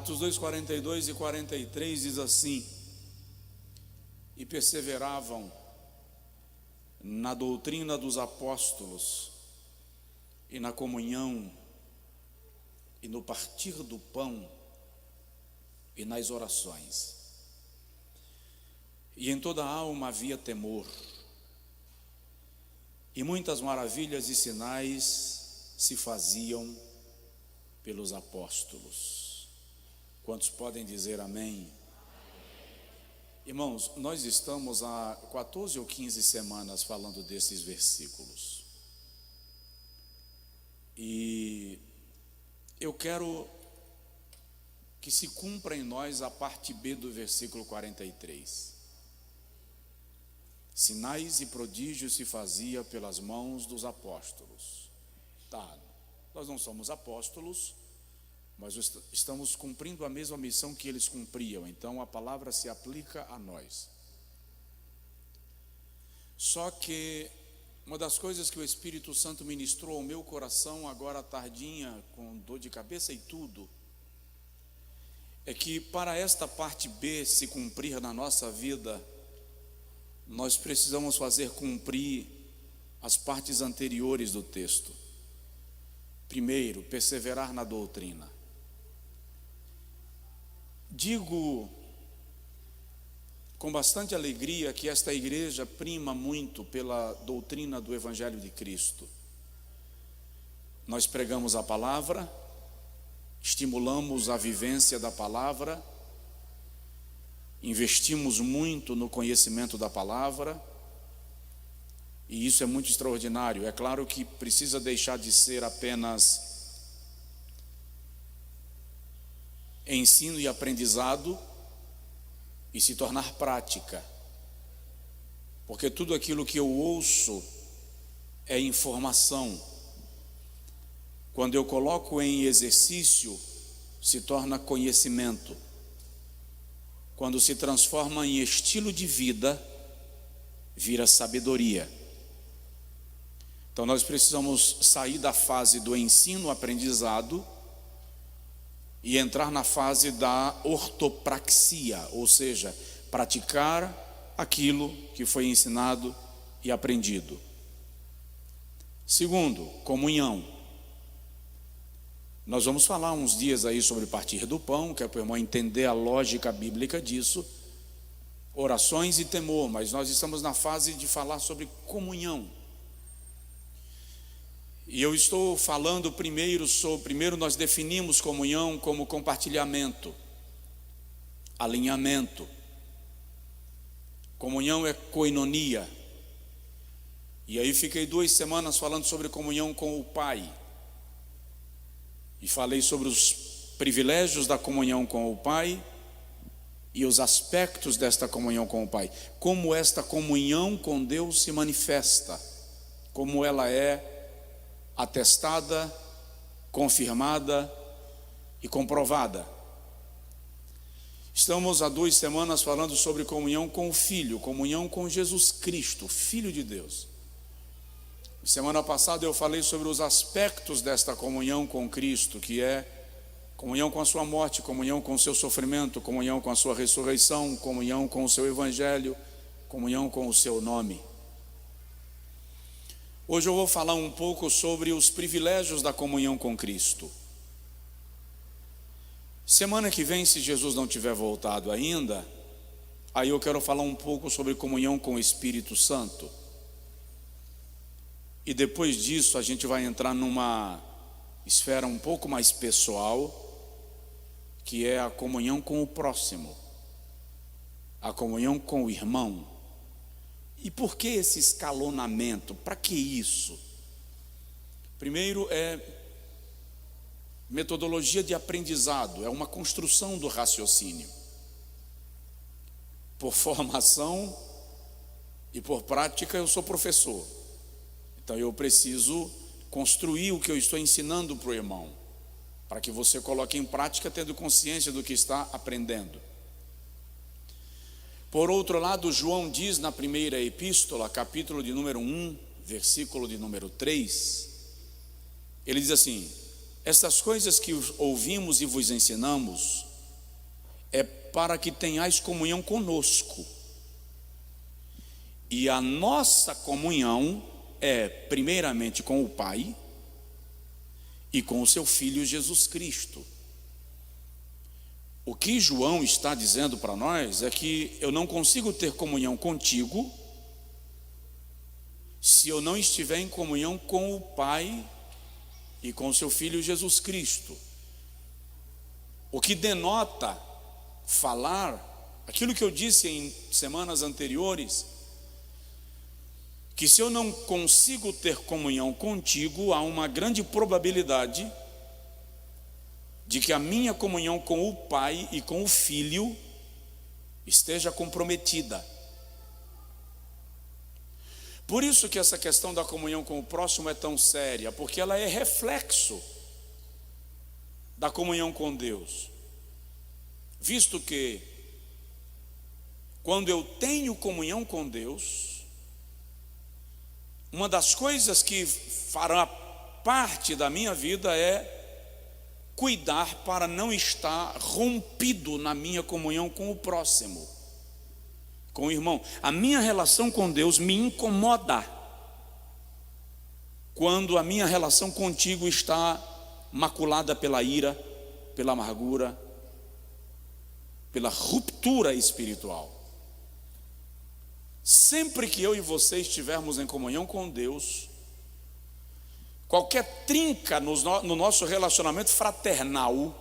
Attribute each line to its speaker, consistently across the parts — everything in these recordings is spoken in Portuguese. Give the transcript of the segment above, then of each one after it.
Speaker 1: Atos 2, 42 e 43 diz assim: e perseveravam na doutrina dos apóstolos, e na comunhão, e no partir do pão, e nas orações. E em toda a alma havia temor, e muitas maravilhas e sinais se faziam pelos apóstolos. Quantos podem dizer amém? Irmãos, nós estamos há 14 ou 15 semanas falando desses versículos. E eu quero que se cumpra em nós a parte B do versículo 43. Sinais e prodígios se fazia pelas mãos dos apóstolos. Tá, nós não somos apóstolos, mas estamos cumprindo a mesma missão que eles cumpriam, então a palavra se aplica a nós. Só que uma das coisas que o Espírito Santo ministrou ao meu coração agora à tardinha, com dor de cabeça e tudo, é que para esta parte B se cumprir na nossa vida, nós precisamos fazer cumprir as partes anteriores do texto. Primeiro, perseverar na doutrina. Digo com bastante alegria que esta igreja prima muito pela doutrina do Evangelho de Cristo. Nós pregamos a palavra, estimulamos a vivência da palavra, investimos muito no conhecimento da palavra, e isso é muito extraordinário. É claro que precisa deixar de ser apenas ensino e aprendizado e se tornar prática, porque tudo aquilo que eu ouço é informação. Quando eu coloco em exercício, se torna conhecimento. Quando se transforma em estilo de vida, vira sabedoria. Então nós precisamos sair da fase do ensino-aprendizado e entrar na fase da ortopraxia, ou seja, praticar aquilo que foi ensinado e aprendido. Segundo, comunhão. Nós vamos falar uns dias aí sobre partir do pão, que é para o irmão entender a lógica bíblica disso, orações e temor, mas nós estamos na fase de falar sobre comunhão. E eu estou falando primeiro nós definimos comunhão como compartilhamento, alinhamento. Comunhão é koinonia. E aí fiquei 2 semanas falando sobre comunhão com o Pai. E falei sobre os privilégios da comunhão com o Pai e os aspectos desta comunhão com o Pai. Como esta comunhão com Deus se manifesta, como ela é atestada, confirmada e comprovada. Estamos há 2 semanas falando sobre comunhão com o Filho, comunhão com Jesus Cristo, Filho de Deus. Semana passada eu falei sobre os aspectos desta comunhão com Cristo, que é comunhão com a sua morte, comunhão com o seu sofrimento, comunhão com a sua ressurreição, comunhão com o seu evangelho, comunhão com o seu nome. Hoje eu vou falar um pouco sobre os privilégios da comunhão com Cristo. Semana que vem, se Jesus não tiver voltado ainda, aí eu quero falar um pouco sobre comunhão com o Espírito Santo. E depois disso a gente vai entrar numa esfera um pouco mais pessoal, que é a comunhão com o próximo, a comunhão com o irmão. E por que esse escalonamento? Para que isso? Primeiro é metodologia de aprendizado, é uma construção do raciocínio. Por formação e por prática eu sou professor. Então eu preciso construir o que eu estou ensinando para o irmão, para que você coloque em prática tendo consciência do que está aprendendo. Por outro lado, João diz na primeira epístola, capítulo de número 1, versículo de número 3, ele diz assim: estas coisas que ouvimos e vos ensinamos, é para que tenhais comunhão conosco. E a nossa comunhão é primeiramente com o Pai e com o seu Filho Jesus Cristo. O que João está dizendo para nós é que eu não consigo ter comunhão contigo se eu não estiver em comunhão com o Pai e com o seu Filho Jesus Cristo. O que denota falar aquilo que eu disse em semanas anteriores, que se eu não consigo ter comunhão contigo, há uma grande probabilidade de que a minha comunhão com o Pai e com o Filho esteja comprometida. Por isso que essa questão da comunhão com o próximo é tão séria, porque ela é reflexo da comunhão com Deus. Visto que, quando eu tenho comunhão com Deus, uma das coisas que fará parte da minha vida é cuidar para não estar rompido na minha comunhão com o próximo, com o irmão. A minha relação com Deus me incomoda quando a minha relação contigo está maculada pela ira, pela amargura, pela ruptura espiritual. Sempre que eu e você estivermos em comunhão com Deus, qualquer trinca no nosso relacionamento fraternal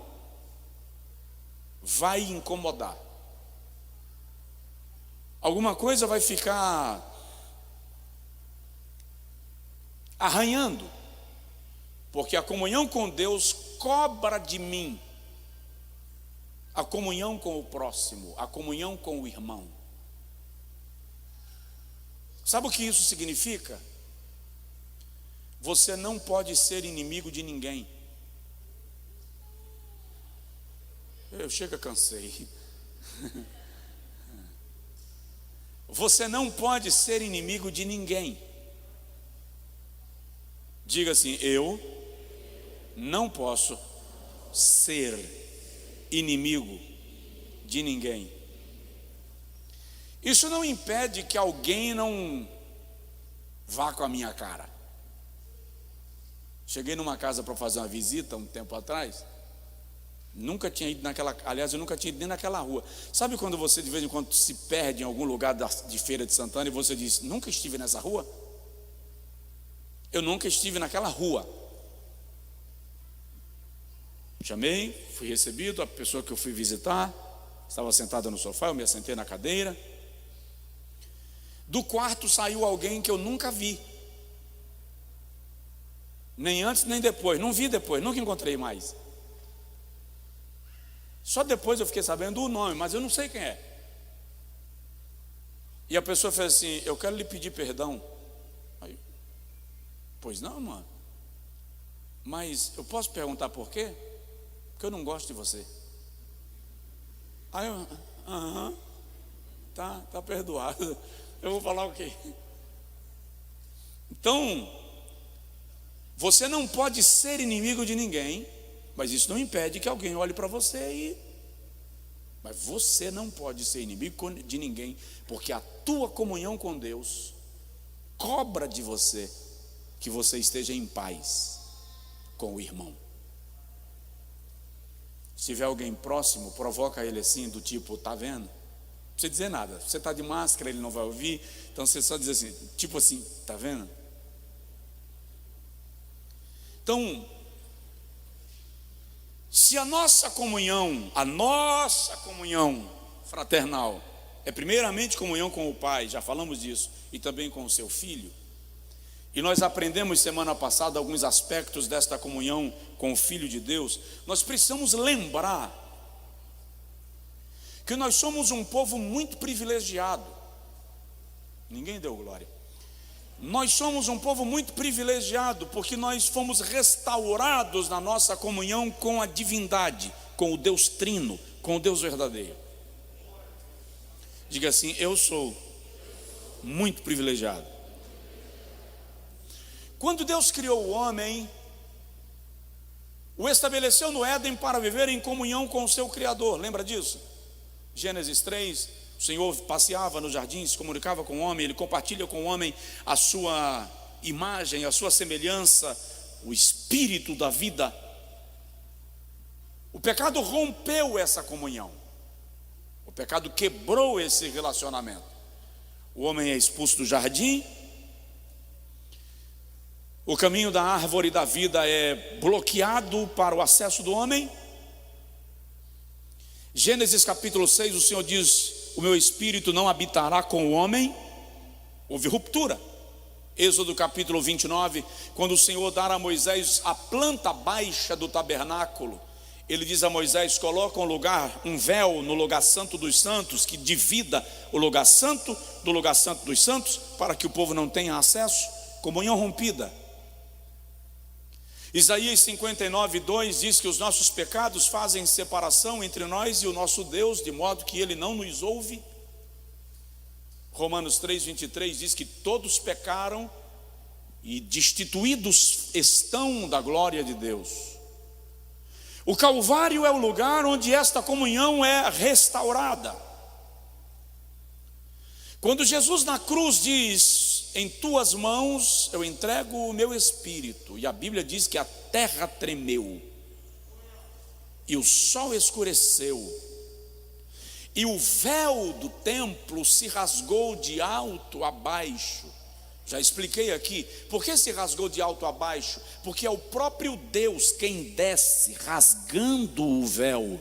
Speaker 1: vai incomodar. Alguma coisa vai ficar arranhando, porque a comunhão com Deus cobra de mim a comunhão com o próximo, a comunhão com o irmão. Sabe o que isso significa? Você não pode ser inimigo de ninguém. Eu cansei. Você não pode ser inimigo de ninguém. Diga assim: eu não posso ser inimigo de ninguém. Isso não impede que alguém não vá com a minha cara. Cheguei numa casa para fazer uma visita um tempo atrás. Nunca tinha ido naquela, aliás, eu nunca tinha ido nem naquela rua. Sabe quando você de vez em quando se perde em algum lugar de Feira de Santana e você diz: nunca estive nessa rua? Eu nunca estive naquela rua. Chamei, fui recebido, a pessoa que eu fui visitar estava sentada no sofá, eu me assentei na cadeira. Do quarto saiu alguém que eu nunca vi, nem antes nem depois, não vi depois, nunca encontrei mais. Só depois eu fiquei sabendo o nome, mas eu não sei quem é. E a pessoa fez assim: eu quero lhe pedir perdão. Aí, pois não, mano, mas eu posso perguntar por quê? Porque eu não gosto de você. Aí eu, tá perdoado. Eu vou falar o quê? Então, você não pode ser inimigo de ninguém, mas isso não impede que alguém olhe para você mas você não pode ser inimigo de ninguém, porque a tua comunhão com Deus cobra de você que você esteja em paz com o irmão. Se tiver alguém próximo, provoca ele assim, do tipo: tá vendo? Não precisa dizer nada. Você está de máscara, ele não vai ouvir. Então você só diz assim, tipo assim: tá vendo? Então, se a nossa comunhão fraternal é primeiramente comunhão com o Pai, já falamos disso, e também com o seu Filho, e nós aprendemos semana passada alguns aspectos desta comunhão com o Filho de Deus, nós precisamos lembrar que nós somos um povo muito privilegiado. Ninguém deu glória. Nós somos um povo muito privilegiado, porque nós fomos restaurados na nossa comunhão com a divindade, com o Deus Trino, com o Deus verdadeiro. Diga assim: eu sou muito privilegiado. Quando Deus criou o homem, o estabeleceu no Éden para viver em comunhão com o seu Criador. Lembra disso? Gênesis 3, o Senhor passeava no jardim, se comunicava com o homem, Ele compartilha com o homem a sua imagem, a sua semelhança, o espírito da vida. O pecado rompeu essa comunhão, o pecado quebrou esse relacionamento. O homem é expulso do jardim, o caminho da árvore da vida é bloqueado para o acesso do homem. Gênesis capítulo 6, o Senhor diz: o meu espírito não habitará com o homem. Houve ruptura. Êxodo capítulo 29, quando o Senhor dá a Moisés a planta baixa do tabernáculo, Ele diz a Moisés: coloca um véu no lugar santo dos santos, que divida o lugar santo do lugar santo dos santos, para que o povo não tenha acesso. Comunhão rompida. Isaías 59, 2 diz que os nossos pecados fazem separação entre nós e o nosso Deus, de modo que Ele não nos ouve. Romanos 3, 23 diz que todos pecaram e destituídos estão da glória de Deus. O Calvário é o lugar onde esta comunhão é restaurada. Quando Jesus na cruz diz: em tuas mãos eu entrego o meu espírito, e a Bíblia diz que a terra tremeu, e o sol escureceu, e o véu do templo se rasgou de alto a baixo. Já expliquei aqui, por que se rasgou de alto a baixo? Porque é o próprio Deus quem desce rasgando o véu,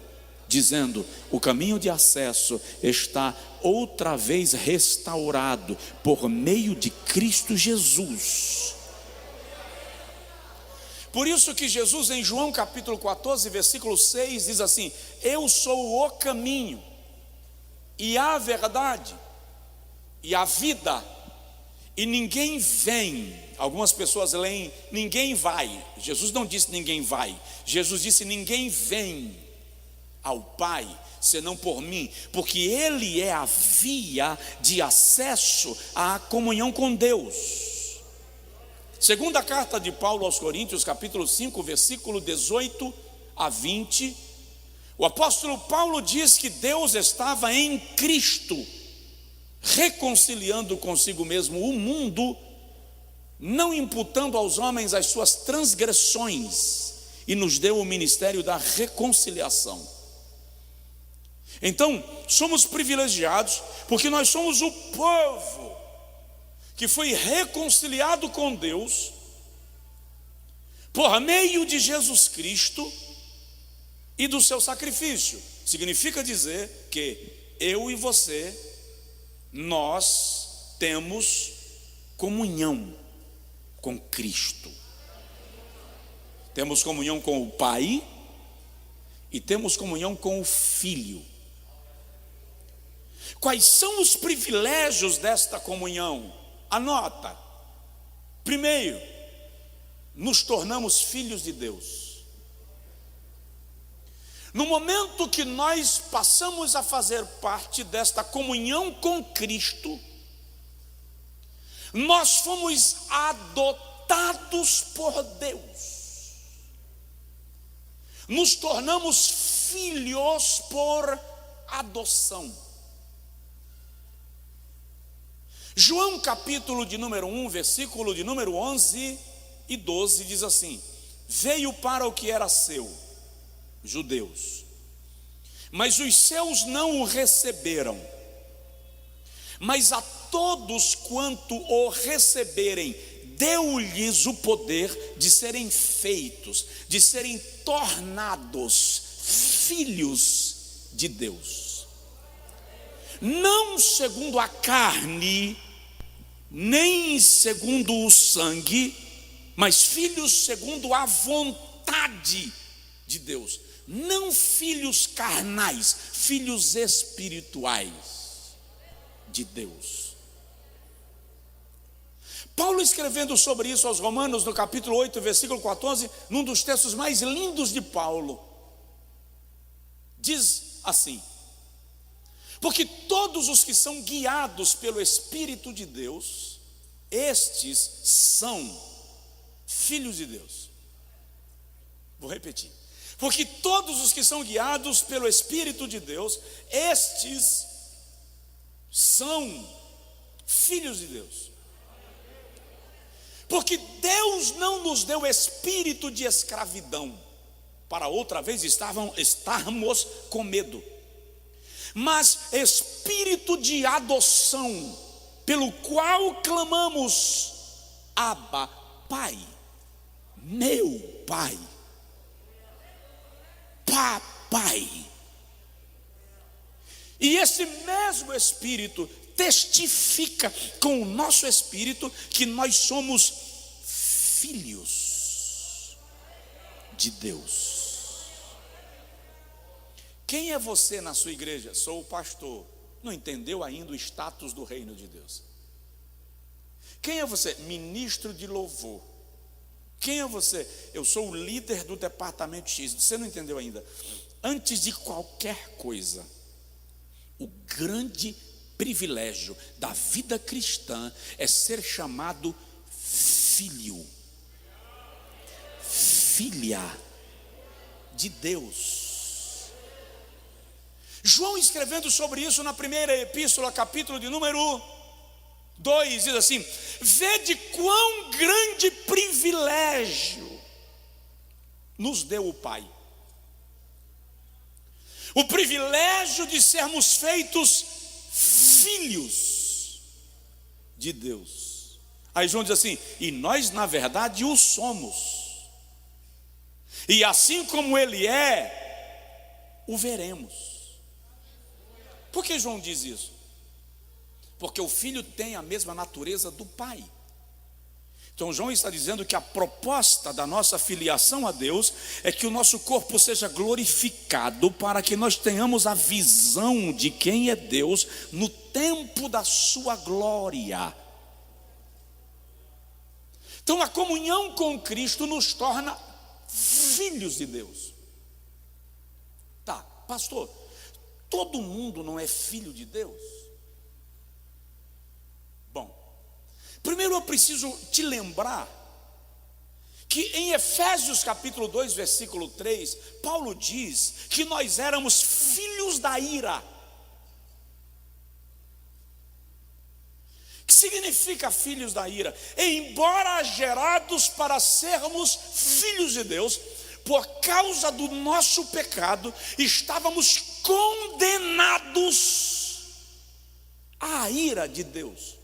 Speaker 1: dizendo: o caminho de acesso está outra vez restaurado por meio de Cristo Jesus. Por isso que Jesus em João capítulo 14, versículo 6 diz assim: eu sou o caminho e a verdade e a vida, e ninguém vem. Algumas pessoas leem ninguém vai. Jesus não disse ninguém vai, Jesus disse ninguém vem ao Pai senão por mim, porque Ele é a via de acesso à comunhão com Deus. Segunda carta de Paulo aos Coríntios, capítulo 5, versículo 18 a 20, o apóstolo Paulo diz que Deus estava em Cristo, reconciliando consigo mesmo o mundo, não imputando aos homens as suas transgressões, e nos deu o ministério da reconciliação. Então, somos privilegiados, porque nós somos o povo que foi reconciliado com Deus por meio de Jesus Cristo e do seu sacrifício. Significa dizer que eu e você, nós temos comunhão com Cristo. Temos comunhão com o Pai e temos comunhão com o Filho. Quais são os privilégios desta comunhão? Anota. Primeiro, nos tornamos filhos de Deus. No momento que nós passamos a fazer parte desta comunhão com Cristo, nós fomos adotados por Deus. Nos tornamos filhos por adoção. João capítulo de número 1, versículo de número 11 e 12 diz assim: veio para o que era seu, judeus, mas os seus não o receberam. Mas a todos quanto o receberem, deu-lhes o poder de serem feitos, de serem tornados filhos de Deus. Não segundo a carne, nem segundo o sangue, mas filhos segundo a vontade de Deus. Não filhos carnais, filhos espirituais de Deus. Paulo, escrevendo sobre isso aos Romanos, no capítulo 8, versículo 14, num dos textos mais lindos de Paulo, diz assim: porque todos os que são guiados pelo Espírito de Deus, estes são filhos de Deus. Vou repetir: Porque todos os que são guiados pelo Espírito de Deus, estes são filhos de Deus. Porque Deus não nos deu espírito de escravidão, para outra vez estarmos com medo, mas espírito de adoção, pelo qual clamamos: Abba, Pai, meu Pai, Papai. E esse mesmo Espírito testifica com o nosso espírito que nós somos filhos de Deus. Quem é você na sua igreja? Sou o pastor. Não entendeu ainda o status do reino de Deus. Quem é você? Ministro de louvor. Quem é você? Eu sou o líder do departamento X. Você não entendeu ainda? Antes de qualquer coisa, o grande privilégio da vida cristã é ser chamado filho, filha de Deus. João, escrevendo sobre isso na primeira epístola, capítulo de número 2, diz assim: vede quão grande privilégio nos deu o Pai, o privilégio de sermos feitos filhos de Deus. Aí João diz assim: e nós na verdade o somos, e assim como ele é, o veremos. Por que João diz isso? Porque o filho tem a mesma natureza do pai. Então João está dizendo que a proposta da nossa filiação a Deus é que o nosso corpo seja glorificado, para que nós tenhamos a visão de quem é Deus no tempo da sua glória. Então a comunhão com Cristo nos torna filhos de Deus. Tá, pastor, todo mundo não é filho de Deus? Primeiro eu preciso te lembrar que em Efésios capítulo 2, versículo 3, Paulo diz que nós éramos filhos da ira. O que significa filhos da ira? Embora gerados para sermos filhos de Deus, por causa do nosso pecado, estávamos condenados à ira de Deus.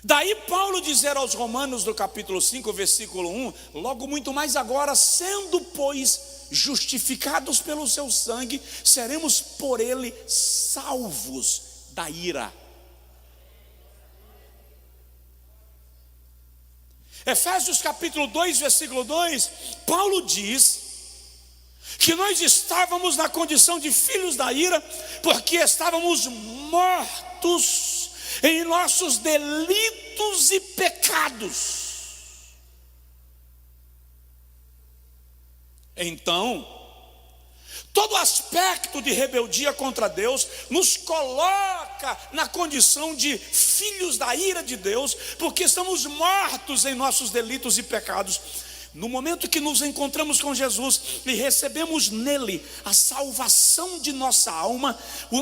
Speaker 1: Daí Paulo dizer aos Romanos do capítulo 5, versículo 1, logo muito mais agora, sendo pois justificados pelo seu sangue, seremos por ele salvos da ira. Efésios capítulo 2, versículo 2, Paulo diz que nós estávamos na condição de filhos da ira, porque estávamos mortos em nossos delitos e pecados. Então, todo aspecto de rebeldia contra Deus nos coloca na condição de filhos da ira de Deus, porque estamos mortos em nossos delitos e pecados. No momento que nos encontramos com Jesus e recebemos nele a salvação de nossa alma,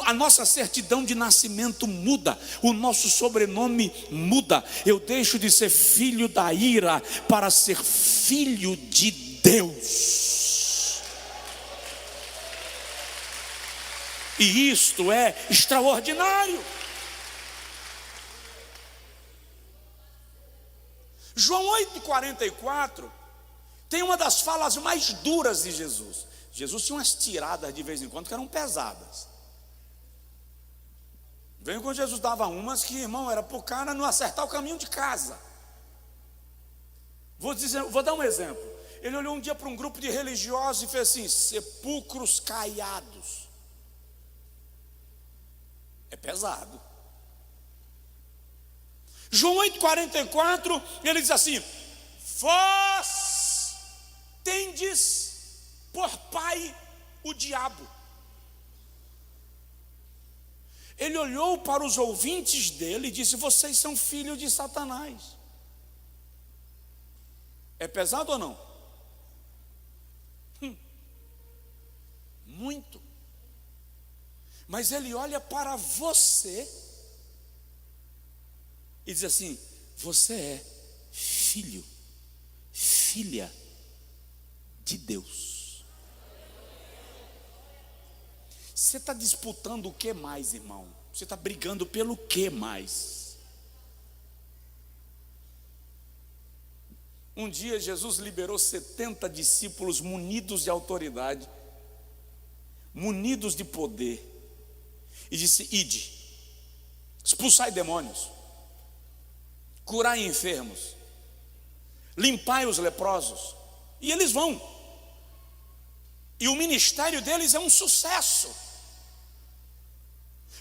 Speaker 1: a nossa certidão de nascimento muda, o nosso sobrenome muda. Eu deixo de ser filho da ira para ser filho de Deus. E isto é extraordinário. João 8,44 tem uma das falas mais duras de Jesus. Jesus tinha umas tiradas de vez em quando que eram pesadas. Vem quando Jesus dava umas que, irmão, era para o cara não acertar o caminho de casa. Vou dar um exemplo. Ele olhou um dia para um grupo de religiosos e fez assim: sepulcros caiados. É pesado. João 8,44, ele diz assim: vós tendes por pai o diabo. Ele olhou para os ouvintes dele e disse: vocês são filhos de Satanás. É pesado ou não? muito. Mas ele olha para você e diz assim: você é filho, filha de Deus. Você está disputando o que mais, irmão? Você está brigando pelo que mais? Um dia Jesus liberou 70 discípulos munidos de autoridade, munidos de poder, e disse: ide, expulsai demônios, curai enfermos, limpai os leprosos. E eles vão, e o ministério deles é um sucesso,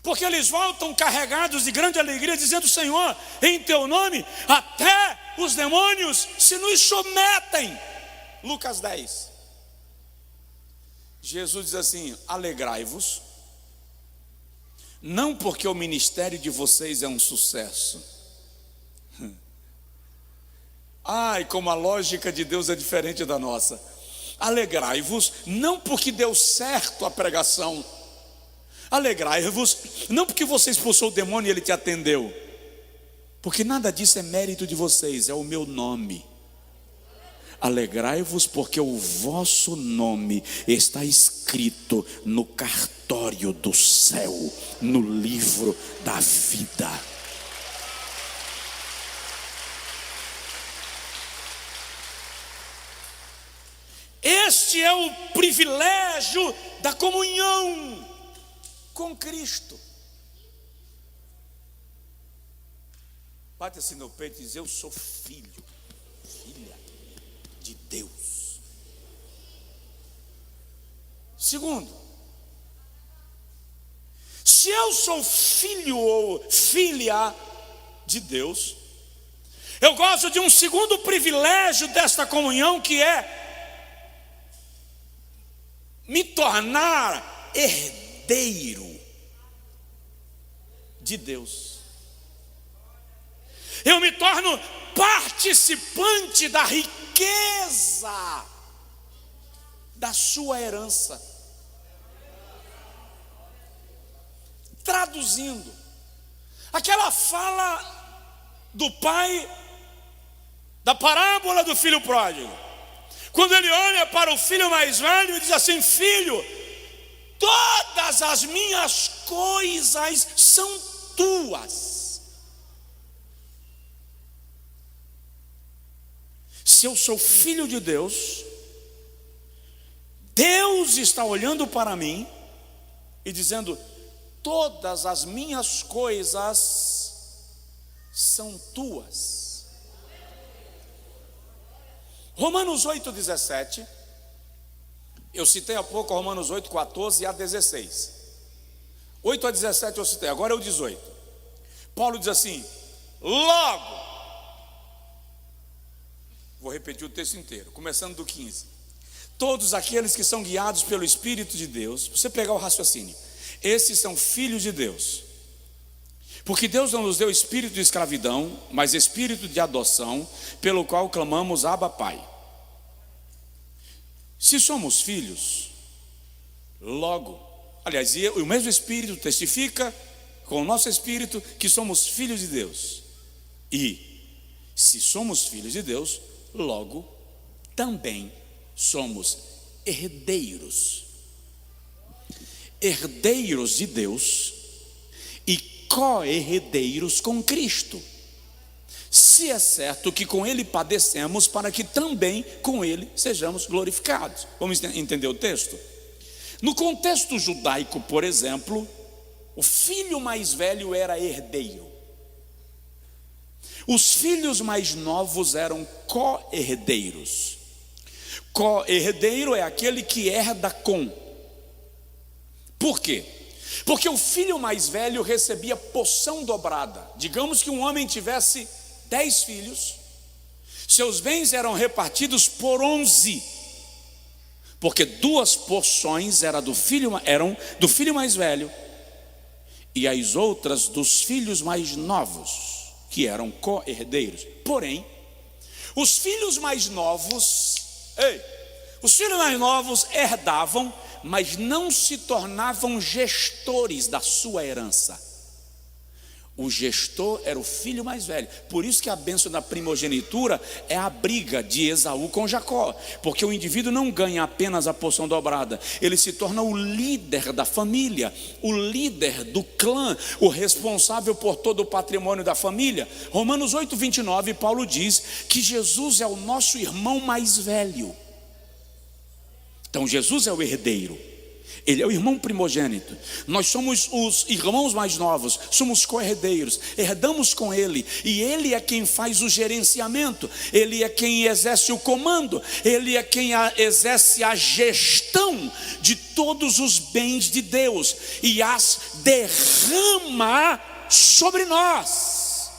Speaker 1: porque eles voltam carregados de grande alegria, dizendo: Senhor, em teu nome até os demônios se nos sometem. Lucas 10. Jesus diz assim: alegrai-vos, não porque o ministério de vocês é um sucesso. Ai, como a lógica de Deus é diferente da nossa. Alegrai-vos, não porque deu certo a pregação. Alegrai-vos, não porque você expulsou o demônio e ele te atendeu, porque nada disso é mérito de vocês, é o meu nome. Alegrai-vos porque o vosso nome está escrito no cartório do céu, no livro da vida. Este é o privilégio da comunhão com Cristo. Bate assim no peito e diz: eu sou filho, filha de Deus. Segundo, se eu sou filho ou filha de Deus, eu gosto de um segundo privilégio desta comunhão, que é me tornar herdeiro de Deus. Eu me torno participante da riqueza da sua herança. Traduzindo, aquela fala do pai da parábola do filho pródigo, quando ele olha para o filho mais velho e diz assim: filho, todas as minhas coisas são tuas. Se eu sou filho de Deus, Deus está olhando para mim e dizendo: todas as minhas coisas são tuas. Romanos 8,17, eu citei há pouco Romanos 8,14 a 16. 8 a 17 eu citei, agora é o 18. Paulo diz assim: logo, vou repetir o texto inteiro, começando do 15. Todos aqueles que são guiados pelo Espírito de Deus, você pegar o raciocínio, esses são filhos de Deus. Porque Deus não nos deu espírito de escravidão, mas espírito de adoção, pelo qual clamamos: Abba, Pai. Se somos filhos, logo, aliás, o mesmo Espírito testifica com o nosso espírito que somos filhos de Deus. E se somos filhos de Deus, logo também somos herdeiros. Herdeiros de Deus e co-herdeiros com Cristo, se é certo que com Ele padecemos, para que também com Ele sejamos glorificados. Vamos entender o texto? No contexto judaico, por exemplo, o filho mais velho era herdeiro, os filhos mais novos eram co-herdeiros. Co-herdeiro é aquele que herda com. Por quê? Porque o filho mais velho recebia porção dobrada. Digamos que um homem tivesse 10 filhos, seus bens eram repartidos por 11, porque 2 porções eram do filho mais velho, e as outras dos filhos mais novos, que eram co-herdeiros. Porém, os filhos mais novos herdavam mas não se tornavam gestores da sua herança. O gestor era o filho mais velho. Por isso que a bênção da primogenitura é a briga de Esaú com Jacó, porque o indivíduo não ganha apenas a porção dobrada, ele se torna o líder da família, o líder do clã, o responsável por todo o patrimônio da família. Romanos 8:29, Paulo diz que Jesus é o nosso irmão mais velho. Então Jesus é o herdeiro, ele é o irmão primogênito. Nós somos os irmãos mais novos, somos co-herdeiros, herdamos com ele. E ele é quem faz o gerenciamento, ele é quem exerce o comando, ele é quem exerce a gestão de todos os bens de Deus e as derrama sobre nós.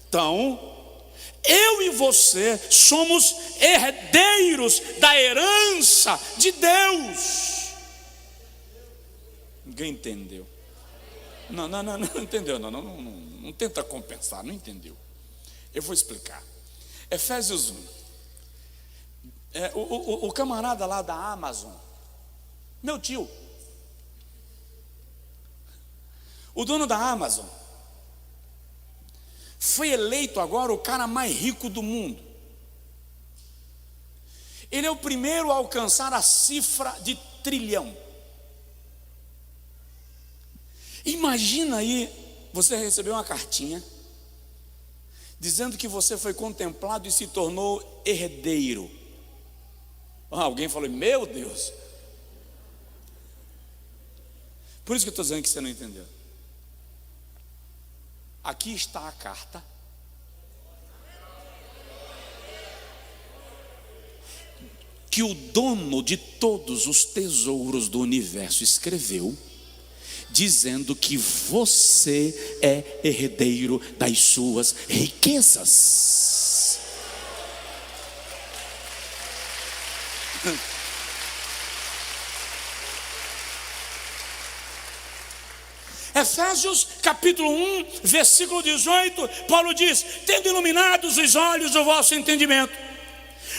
Speaker 1: Então, eu e você somos herdeiros da herança de Deus. Ninguém entendeu? Não entendeu, não tenta compensar, não entendeu. Eu vou explicar. Efésios 1. O camarada lá da Amazon, meu tio, o dono da Amazon, foi eleito agora o cara mais rico do mundo. Ele é o primeiro a alcançar a cifra de trilhão. Imagina aí, você recebeu uma cartinha dizendo que você foi contemplado e se tornou herdeiro. Alguém falou, meu Deus. Por isso que eu estou dizendo que você não entendeu. Aqui está a carta que o dono de todos os tesouros do universo escreveu, dizendo que você é herdeiro das suas riquezas. Efésios capítulo 1, versículo 18, Paulo diz: tendo iluminados os olhos do vosso entendimento,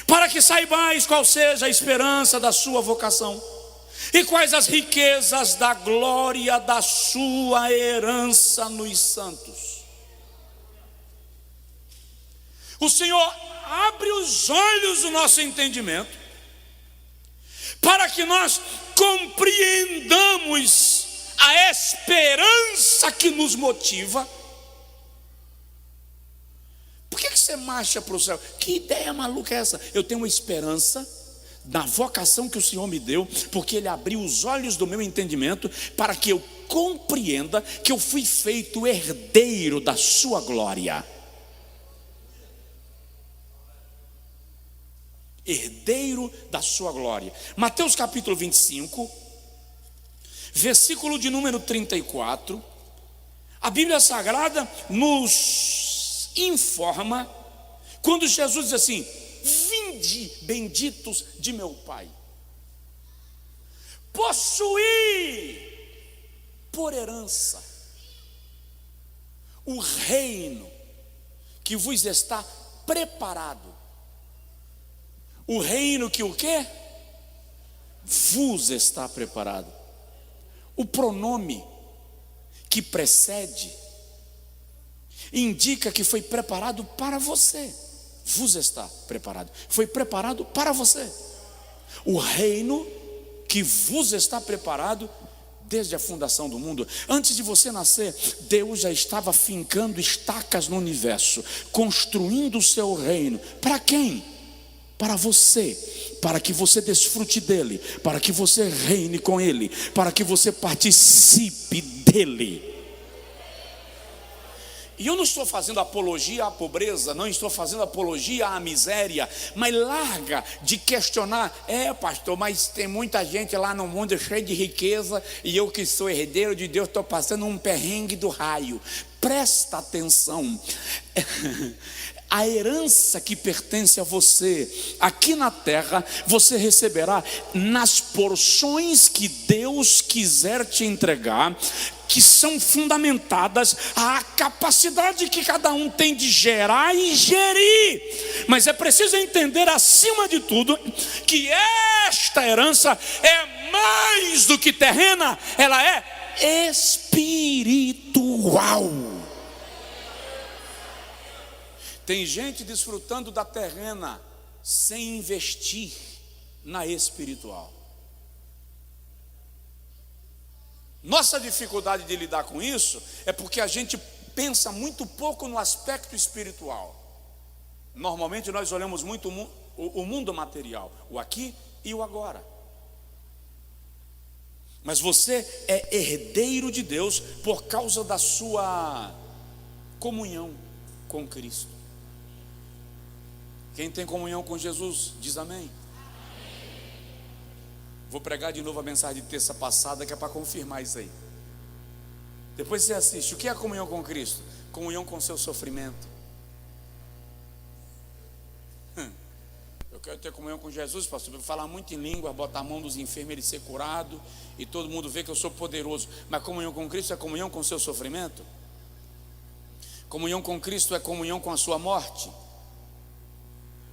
Speaker 1: para que saibais qual seja a esperança da sua vocação, e quais as riquezas da glória da sua herança nos santos. O Senhor abre os olhos do nosso entendimento, para que nós compreendamos a esperança que nos motiva. Por que você marcha para o céu? Que ideia maluca é essa? Eu tenho uma esperança na vocação que o Senhor me deu, porque Ele abriu os olhos do meu entendimento para que eu compreenda que eu fui feito herdeiro da sua glória. Herdeiro da sua glória. Mateus capítulo 25, versículo de número 34, a Bíblia Sagrada nos informa, quando Jesus diz assim: vinde, benditos de meu Pai, possuí por herança o reino que vos está preparado. O reino que o quê? Vos está preparado. O pronome que precede indica que foi preparado para você. Vos está preparado. Foi preparado para você. O reino que vos está preparado desde a fundação do mundo. Antes de você nascer, Deus já estava fincando estacas no universo, construindo o seu reino. Para quem? Para você, para que você desfrute dele, para que você reine com ele, para que você participe dele. E eu não estou fazendo apologia à pobreza, não estou fazendo apologia à miséria, mas larga de questionar: pastor, mas tem muita gente lá no mundo cheio de riqueza, e eu que sou herdeiro de Deus estou passando um perrengue do raio. Presta atenção. a herança que pertence a você aqui na terra, você receberá nas porções que Deus quiser te entregar, que são fundamentadas à capacidade que cada um tem de gerar e gerir. Mas é preciso entender, acima de tudo, que esta herança é mais do que terrena, ela é espiritual. Tem gente desfrutando da terrena sem investir na espiritual. Nossa dificuldade de lidar com isso é porque a gente pensa muito pouco no aspecto espiritual. Normalmente nós olhamos muito o mundo material, o aqui e o agora. Mas você é herdeiro de Deus por causa da sua comunhão com Cristo. Quem tem comunhão com Jesus, diz amém. Vou pregar de novo a mensagem de terça passada, que é para confirmar isso aí. Depois você assiste. O que é a comunhão com Cristo? Comunhão com o seu sofrimento. Eu quero ter comunhão com Jesus, pastor. Eu vou falar muito em língua, botar a mão dos enfermos, ele ser curado, e todo mundo vê que eu sou poderoso. Mas comunhão com Cristo é comunhão com o seu sofrimento? Comunhão com Cristo é comunhão com a sua morte?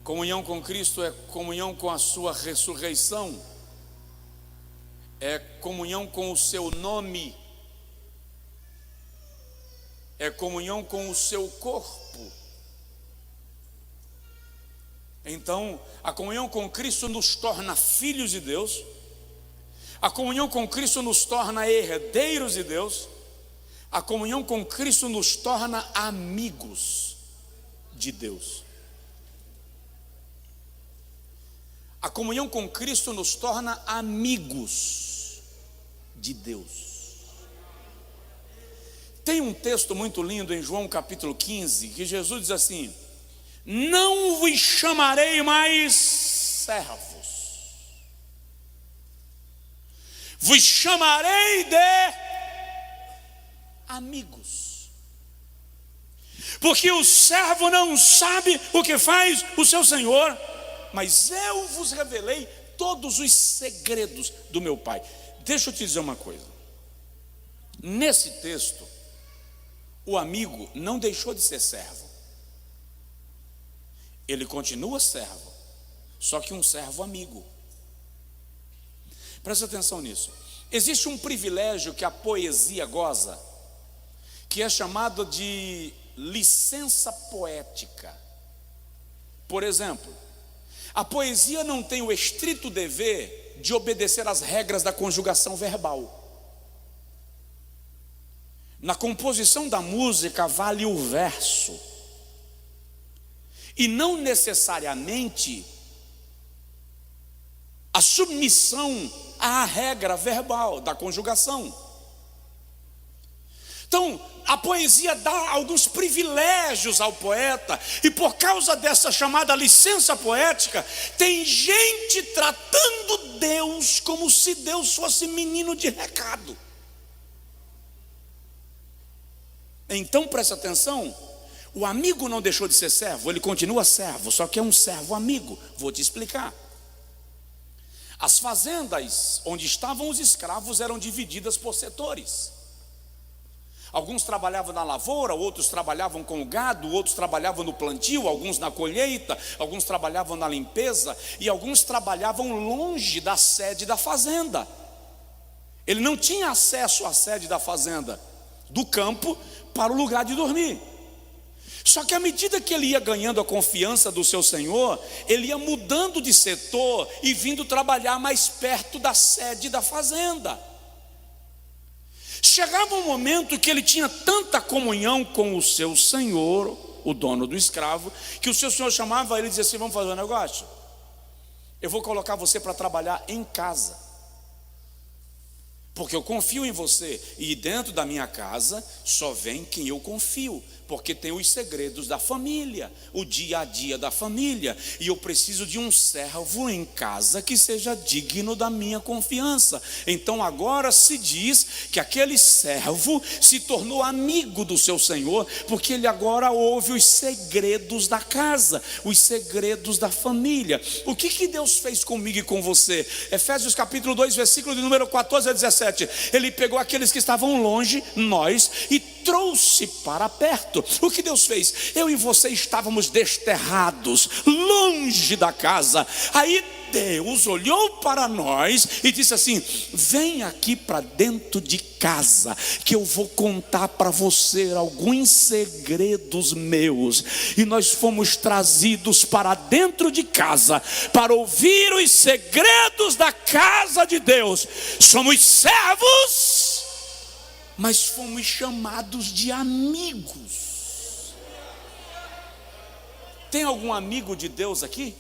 Speaker 1: Comunhão com Cristo é comunhão com a sua ressurreição? É comunhão com o seu nome? É comunhão com o seu corpo? Então, a comunhão com Cristo nos torna filhos de Deus. A comunhão com Cristo nos torna herdeiros de Deus. A comunhão com Cristo nos torna amigos de Deus. A comunhão com Cristo nos torna amigos de Deus. Tem um texto muito lindo em João capítulo 15, que Jesus diz assim: não vos chamarei mais servos, vos chamarei de amigos. Porque o servo não sabe o que faz o seu senhor, mas eu vos revelei todos os segredos do meu Pai. Deixa eu te dizer uma coisa. Nesse texto, o amigo não deixou de ser servo. Ele continua servo, só que um servo amigo. Presta atenção nisso. Existe um privilégio que a poesia goza, que é chamado de licença poética. Por exemplo, a poesia não tem o estrito dever de obedecer às regras da conjugação verbal. Na composição da música vale o verso, e não necessariamente a submissão à regra verbal da conjugação. Então, a poesia dá alguns privilégios ao poeta, e por causa dessa chamada licença poética, tem gente tratando Deus como se Deus fosse menino de recado. Então presta atenção, o amigo não deixou de ser servo, ele continua servo, só que é um servo amigo. Vou te explicar. As fazendas onde estavam os escravos eram divididas por setores. Alguns trabalhavam na lavoura, outros trabalhavam com o gado, outros trabalhavam no plantio, alguns na colheita, alguns trabalhavam na limpeza, e alguns trabalhavam longe da sede da fazenda. Ele não tinha acesso à sede da fazenda, do campo para o lugar de dormir. Só que à medida que ele ia ganhando a confiança do seu senhor, ele ia mudando de setor e vindo trabalhar mais perto da sede da fazenda. Chegava um momento que ele tinha tanta comunhão com o seu senhor, o dono do escravo, que o seu senhor chamava ele e dizia assim: vamos fazer um negócio? Eu vou colocar você para trabalhar em casa. porque eu confio em você, e dentro da minha casa só vem quem eu confio, porque tem os segredos da família, o dia a dia da família, e eu preciso de um servo em casa que seja digno da minha confiança. Então agora se diz que aquele servo se tornou amigo do seu senhor, porque ele agora ouve os segredos da casa, os segredos da família. O que Deus fez comigo e com você? Efésios capítulo 2, versículo de número 14 a 17. Ele pegou aqueles que estavam longe, nós, e trouxe para perto. O que Deus fez? Eu e você estávamos desterrados, longe da casa. Aí Deus olhou para nós e disse assim: vem aqui para dentro de casa, que eu vou contar para você alguns segredos meus. E nós fomos trazidos para dentro de casa para ouvir os segredos da casa de Deus. Somos servos, mas fomos chamados de amigos. Tem algum amigo de Deus aqui?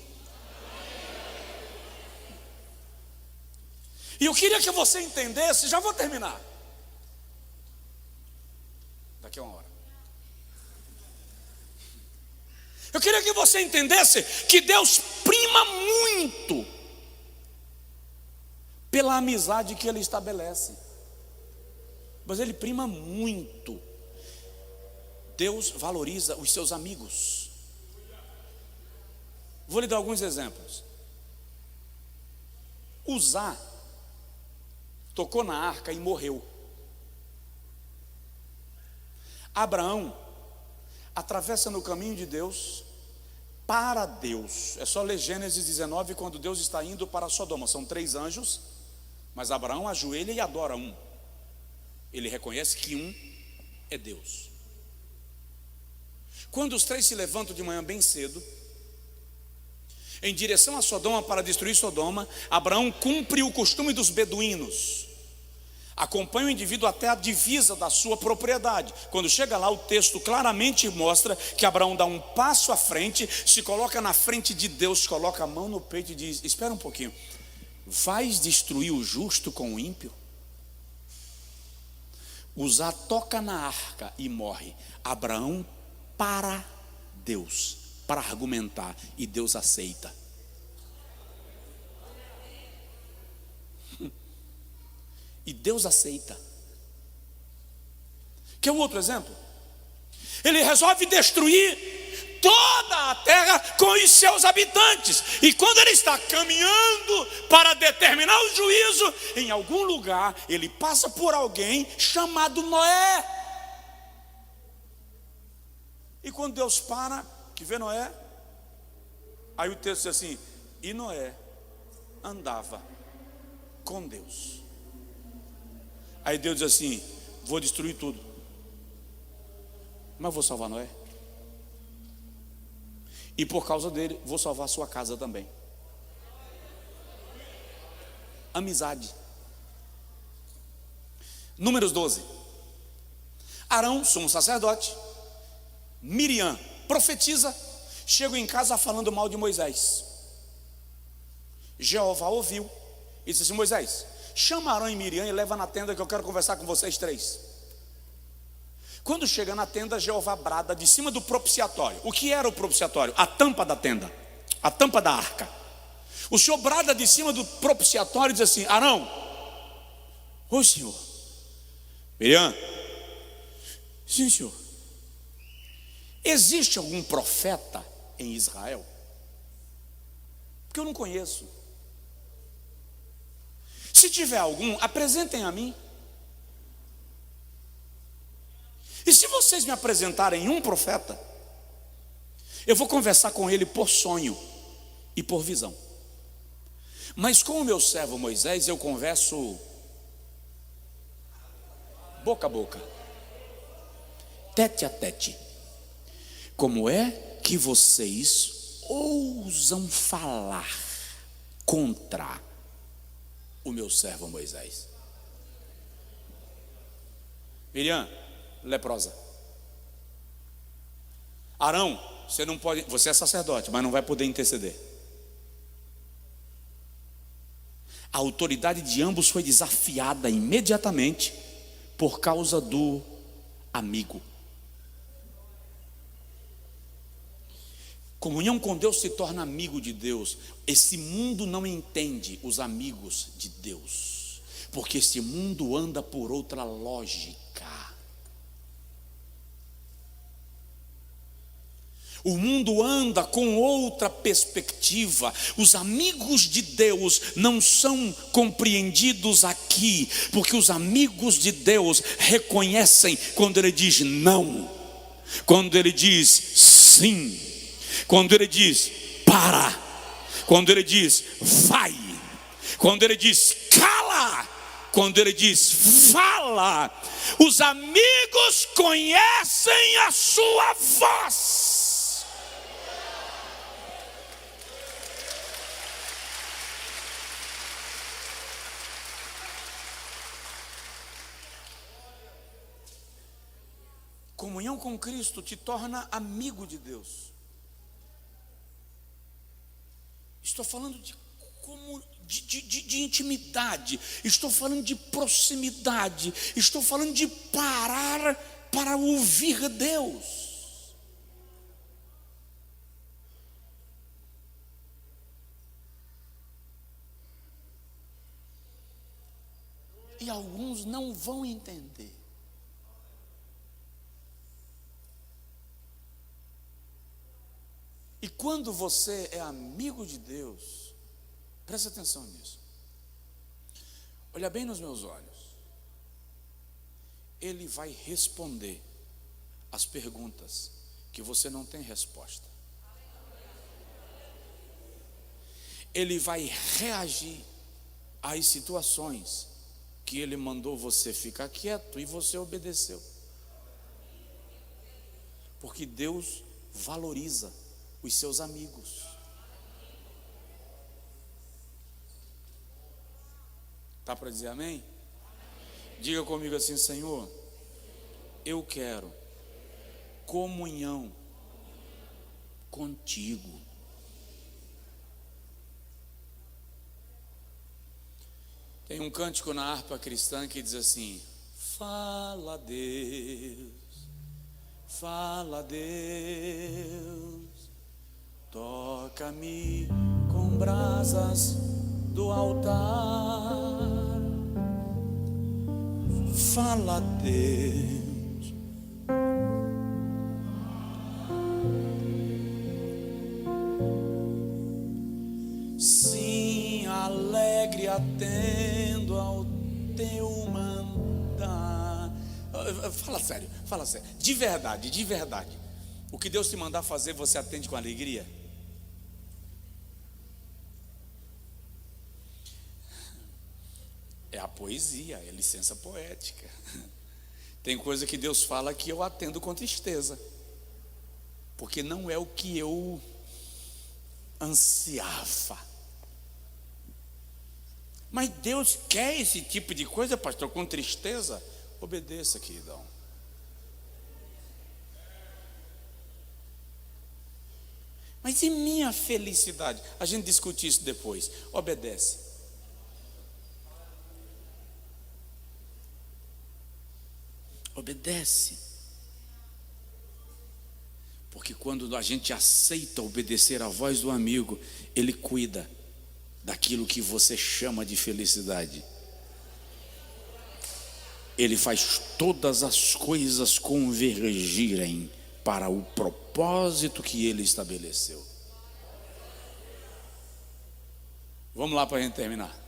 Speaker 1: E eu queria que você entendesse, já vou terminar, daqui a uma hora. Eu queria que você entendesse que Deus prima muito pela amizade que Ele estabelece. Mas Ele prima muito. Deus valoriza os seus amigos. Vou lhe dar alguns exemplos. Uzá tocou na arca e morreu. Abraão atravessa no caminho de Deus para Deus. É só ler Gênesis 19, quando Deus está indo para Sodoma. São 3 anjos, mas Abraão ajoelha e adora um. Ele reconhece que um é Deus. Quando os 3 se levantam de manhã bem cedo, em direção a Sodoma para destruir Sodoma, Abraão cumpre o costume dos beduínos. Acompanha o indivíduo até a divisa da sua propriedade. Quando chega lá, o texto claramente mostra que Abraão dá um passo à frente, se coloca na frente de Deus, coloca a mão no peito e diz: espera um pouquinho, vais destruir o justo com o ímpio? Uzá toca na arca e morre. Abraão para Deus, para argumentar, e Deus aceita. E Deus aceita. Quer um outro exemplo? Ele resolve destruir toda a terra com os seus habitantes. E quando ele está caminhando para determinar o juízo, em algum lugar ele passa por alguém chamado Noé. E quando Deus para, que vê Noé, aí o texto diz assim: e Noé andava com Deus. Aí Deus diz assim: vou destruir tudo, mas vou salvar Noé. E por causa dele, vou salvar a sua casa também. Amizade. Números 12. Arão, sumo sacerdote, Miriam, profetiza, chegam em casa falando mal de Moisés. Jeová ouviu e disse assim: Moisés, chama Arão e Miriam e leva na tenda que eu quero conversar com vocês 3. Quando chega na tenda, Jeová brada de cima do propiciatório. O que era o propiciatório? A tampa da tenda, a tampa da arca. O Senhor brada de cima do propiciatório e diz assim: Arão, ô Senhor. Miriam, sim, Senhor. Existe algum profeta em Israel? Porque eu não conheço. Se tiver algum, apresentem a mim. E se vocês me apresentarem um profeta, eu vou conversar com ele por sonho e por visão. Mas com o meu servo Moisés eu converso boca a boca, tete a tete. Como é que vocês ousam falar contra o meu servo Moisés? Miriam, leprosa. Arão, você não pode, você é sacerdote, mas não vai poder interceder. A autoridade de ambos foi desafiada imediatamente por causa do amigo. Comunhão com Deus se torna amigo de Deus. Esse mundo não entende os amigos de Deus, porque esse mundo anda por outra lógica. O mundo anda com outra perspectiva. Os amigos de Deus não são compreendidos aqui, porque os amigos de Deus reconhecem quando Ele diz não, quando Ele diz sim, quando Ele diz para, quando Ele diz vai, quando Ele diz cala, quando Ele diz fala. Os amigos conhecem a sua voz. Comunhão com Cristo te torna amigo de Deus. Estou falando de intimidade, estou falando de proximidade, estou falando de parar para ouvir Deus. E alguns não vão entender. E quando você é amigo de Deus, presta atenção nisso. Olha bem nos meus olhos. Ele vai responder as perguntas que você não tem resposta. Ele vai reagir às situações que Ele mandou você ficar quieto e você obedeceu. Porque Deus valoriza os seus amigos. Tá para dizer amém? Diga comigo assim: Senhor, eu quero comunhão contigo. Tem um cântico na harpa cristã que diz assim: fala Deus, fala Deus, toca-me com brasas do altar. Fala Deus, sim, alegre atendo ao teu mandar. Fala sério, de verdade. O que Deus te mandar fazer, você atende com alegria? É a poesia, é a licença poética. Tem coisa que Deus fala que eu atendo com tristeza, porque não é o que eu ansiava. Mas Deus quer esse tipo de coisa, pastor, com tristeza? Obedeça, queridão. Mas e minha felicidade? A gente discute isso depois. Obedece. Obedece. Porque quando a gente aceita obedecer a voz do amigo, ele cuida daquilo que você chama de felicidade. Ele faz todas as coisas convergirem para o propósito que ele estabeleceu. Vamos lá para a gente terminar.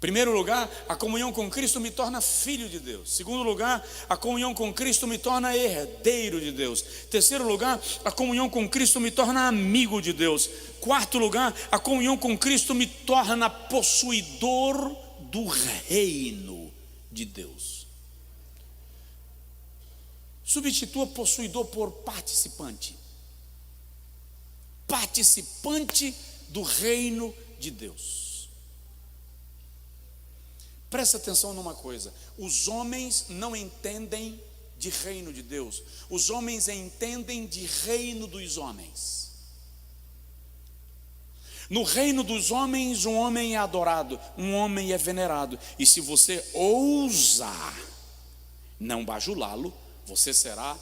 Speaker 1: Primeiro lugar, a comunhão com Cristo me torna filho de Deus. Segundo lugar, a comunhão com Cristo me torna herdeiro de Deus. Terceiro lugar, a comunhão com Cristo me torna amigo de Deus. Quarto lugar, a comunhão com Cristo me torna possuidor do reino de Deus. Substitua possuidor por participante. Participante do reino de Deus. Presta atenção numa coisa: os homens não entendem de reino de Deus, os homens entendem de reino dos homens. No reino dos homens, um homem é adorado, um homem é venerado. E se você ousar não bajulá-lo, você será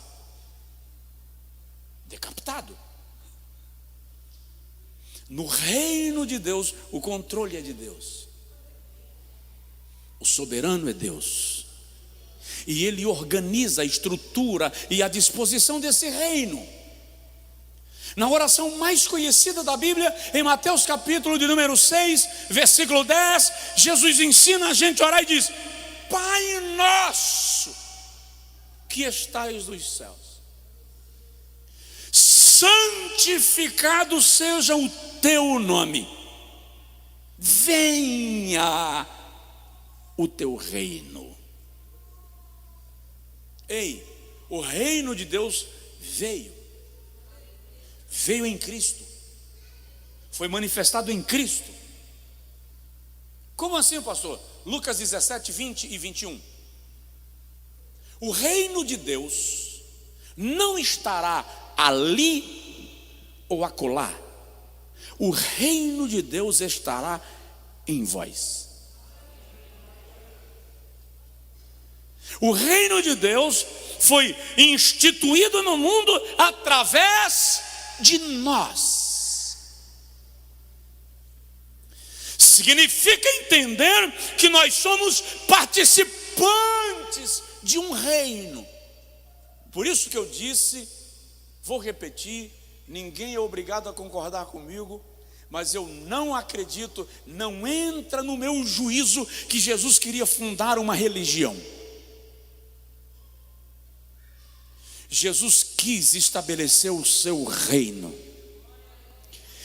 Speaker 1: decapitado. No reino de Deus, o controle é de Deus. O soberano é Deus. E Ele organiza a estrutura e a disposição desse reino. Na oração mais conhecida da Bíblia, em Mateus capítulo de número 6, versículo 10, Jesus ensina a gente a orar e diz: Pai nosso, que estais nos céus, santificado seja o teu nome, venha o teu reino. Ei, o reino de Deus veio em Cristo, foi manifestado em Cristo. Como assim, pastor? Lucas 17, 20 e 21. O reino de Deus não estará ali ou acolá. O reino de Deus estará em vós. O reino de Deus foi instituído no mundo através de nós. Significa entender que nós somos participantes de um reino. Por isso que eu disse, vou repetir, ninguém é obrigado a concordar comigo, mas eu não acredito, não entra no meu juízo que Jesus queria fundar uma religião. Jesus quis estabelecer o seu reino.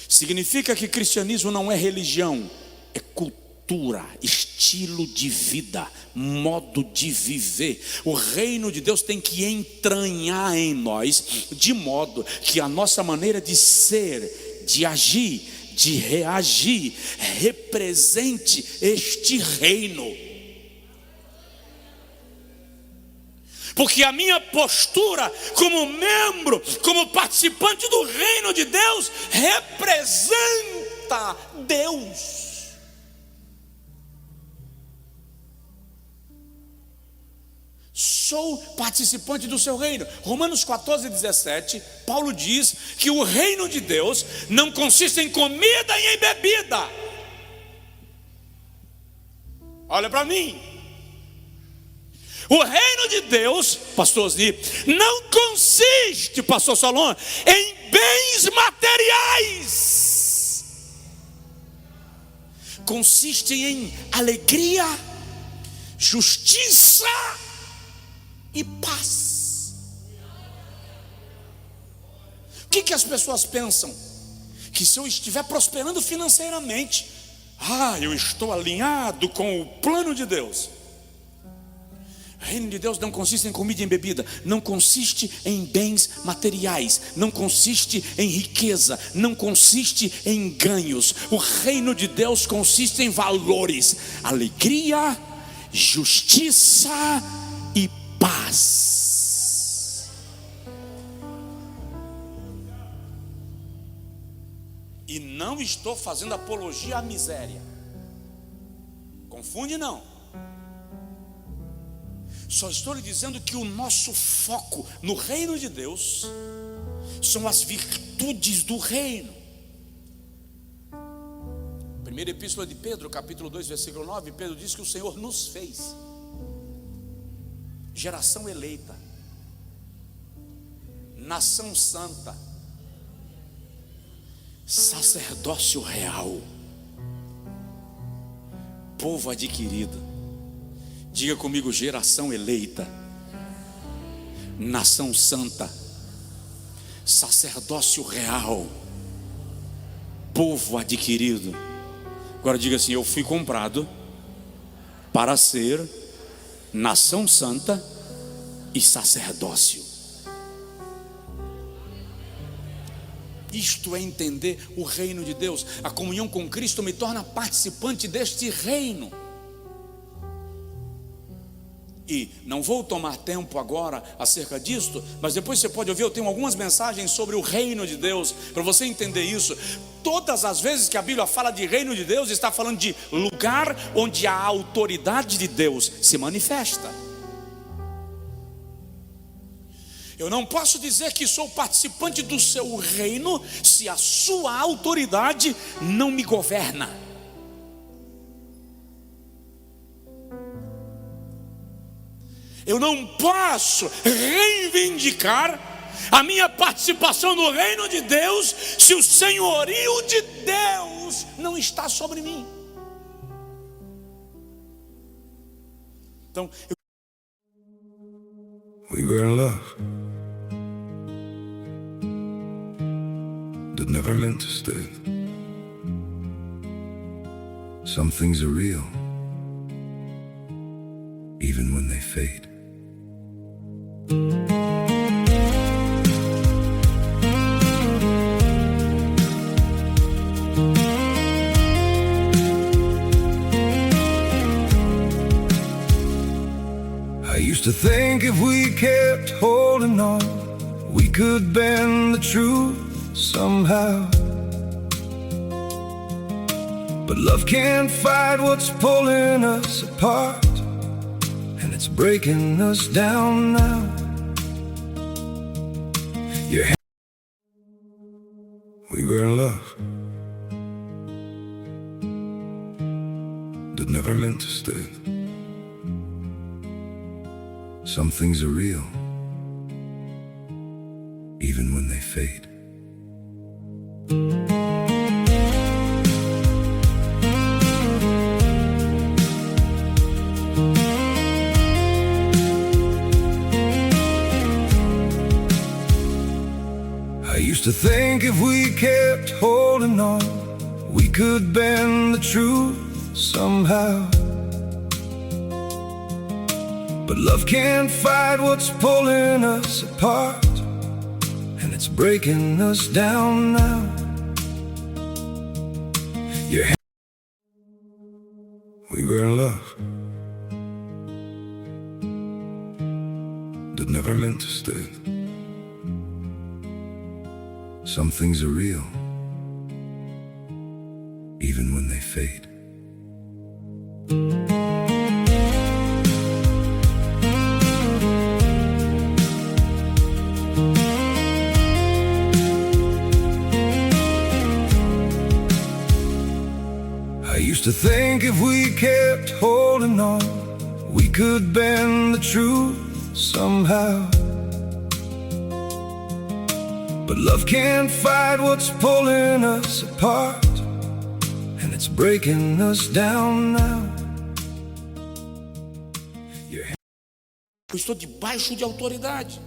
Speaker 1: Significa que cristianismo não é religião, é cultura, estilo de vida, modo de viver. O reino de Deus tem que entranhar em nós, de modo que a nossa maneira de ser, de agir, de reagir, represente este reino. Porque a minha postura como membro, como participante do reino de Deus, representa Deus. Sou participante do seu reino. Romanos 14, 17, Paulo diz que o reino de Deus não consiste em comida e em bebida. Olha para mim. O reino de Deus, pastor Osni, não consiste, pastor Solon, em bens materiais. Consiste em alegria, justiça e paz. O que as pessoas pensam? Que se eu estiver prosperando financeiramente, eu estou alinhado com o plano de Deus. O reino de Deus não consiste em comida e em bebida, não consiste em bens materiais, não consiste em riqueza, não consiste em ganhos. O reino de Deus consiste em valores: alegria, justiça e paz. E não estou fazendo apologia à miséria, confunde não. Só estou lhe dizendo que o nosso foco no reino de Deus são as virtudes do reino. Primeira epístola de Pedro, capítulo 2, versículo 9, Pedro diz que o Senhor nos fez geração eleita, nação santa, sacerdócio real, povo adquirido. Diga comigo: geração eleita, nação santa, sacerdócio real, povo adquirido. Agora diga assim: eu fui comprado para ser nação santa e sacerdócio. Isto é entender o reino de Deus. A comunhão com Cristo me torna participante deste reino. E não vou tomar tempo agora acerca disto, mas depois você pode ouvir, eu tenho algumas mensagens sobre o reino de Deus, para você entender isso. Todas as vezes que a Bíblia fala de reino de Deus, está falando de lugar onde a autoridade de Deus se manifesta. Eu não posso dizer que sou participante do seu reino se a sua autoridade não me governa. Eu não posso reivindicar a minha participação no reino de Deus se o senhorio de Deus não está sobre mim. Então,
Speaker 2: We were in love that never meant to stay. Some things are real, even when they fade. I used to think if we kept holding on, we could bend the truth somehow. But love can't fight what's pulling us apart, and it's breaking us down now. We were in love that never meant to stay. Some things are real, even when they fade. I used to think if we kept holding on, we could bend the truth somehow. But love can't fight what's pulling us apart, and it's breaking us down now. We were in love that never meant to stay. Some things are real, even when they fade. I used to think if we kept holding on, we could bend the truth somehow. But love can't fight what's pulling us apart, and it's breaking us down now.
Speaker 1: eu estou debaixo de autoridade.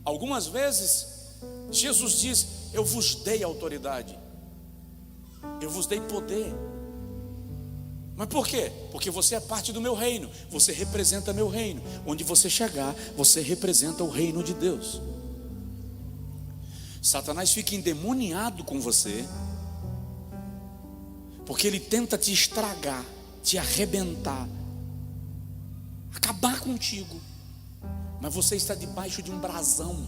Speaker 1: Algumas vezes Jesus diz: eu vos dei autoridade, eu vos dei poder. Mas por quê? Porque você é parte do meu reino, você representa meu reino. Onde você chegar, você representa o reino de Deus. Satanás fica endemoniado com você, porque ele tenta te estragar, te arrebentar, acabar contigo. Mas você está debaixo de um brasão,